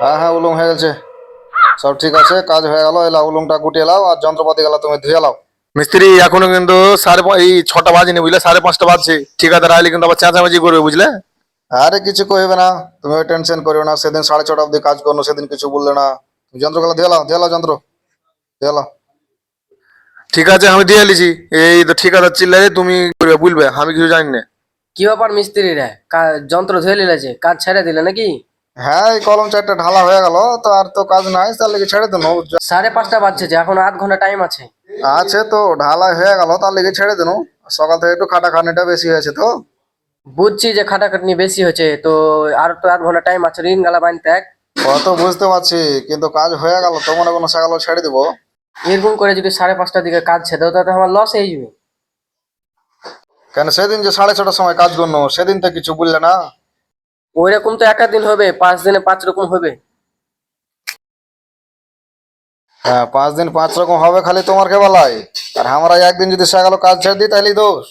হ্যাঁ হ্যাঁ, উলুম হয়ে গেছে, সব ঠিক আছে, কাজ হয়ে গেল। এলা উলুমটা গুটিয়ে লাও আর যন্ত্রপাতি গেলা তুমি ধুয়ে লাও। মিস্ত্রি এখনো কিন্তু এই 6টা বাজেনি বুঝলে, 5:30 বাজছে। ঠিকাদার আইলে কিন্তু আবার চেঁচামেচি করবে বুঝলে। আরে কিছু কইবে না, তুমি টেনশন করিও না। সেদিন 6:30 অব্দি কাজ করলো, সেদিন কিছু বললে না। তুমি যন্ত্রগুলো ধুয়ে লাও যন্ত্র ধুয়ে লাও। ঠিক আছে, আমি দিয়ে লিছি। এই তো ঠিকাদার চিল্লাই, তুমি করবে বলবে, আমি কিছু জানি না। কি ব্যাপার মিস্ত্রিরা, যন্ত্র ধুয়ে নিলেছে, কাজ ছেড়ে দিলে নাকি? হ্যাঁ, এই কলম চারটা ঢালা হয়ে গেল, তো আর তো কাজ নাই, তার লেগে ছেড়ে দেন। 5:30 বাজছে, যে এখন আধ ঘন্টা টাইম আছে। আছে তো, ঢালাই হয়ে গেল, তার লেগে ছেড়ে দেন। সকাল থেকে একটু খাটাখাটনিটা বেশি হয়েছে তো। বুঝছি যে খাটাখাটনি বেশি হয়েছে, তো আর তো আধ ঘন্টা টাইম আছে, রিং গালা বানতে এক। অত বুঝতে পারছি, কিন্তু কাজ হয়ে গেল তো, মনে কোনো সকালে ছেড়ে দিব। এরকম করে যদি 5:30টার দিকে কাজ ছেড়ে দাও, তাতে আমার লস হয়ে যাবে। কেন সেদিন যে 6:30টার সময় কাজ করলো, সেদিন তো কিছু বললে না। ওই রকম তো একটা দিন হবে, 5 দিনে 5 রকম হবে। হ্যাঁ, 5 দিন 5 রকম হবে, খালি তোমার কে বলাই। আর আমরা একদিন যদি সকালে কাজ ছেড়ে দিই তাহলে দোষ।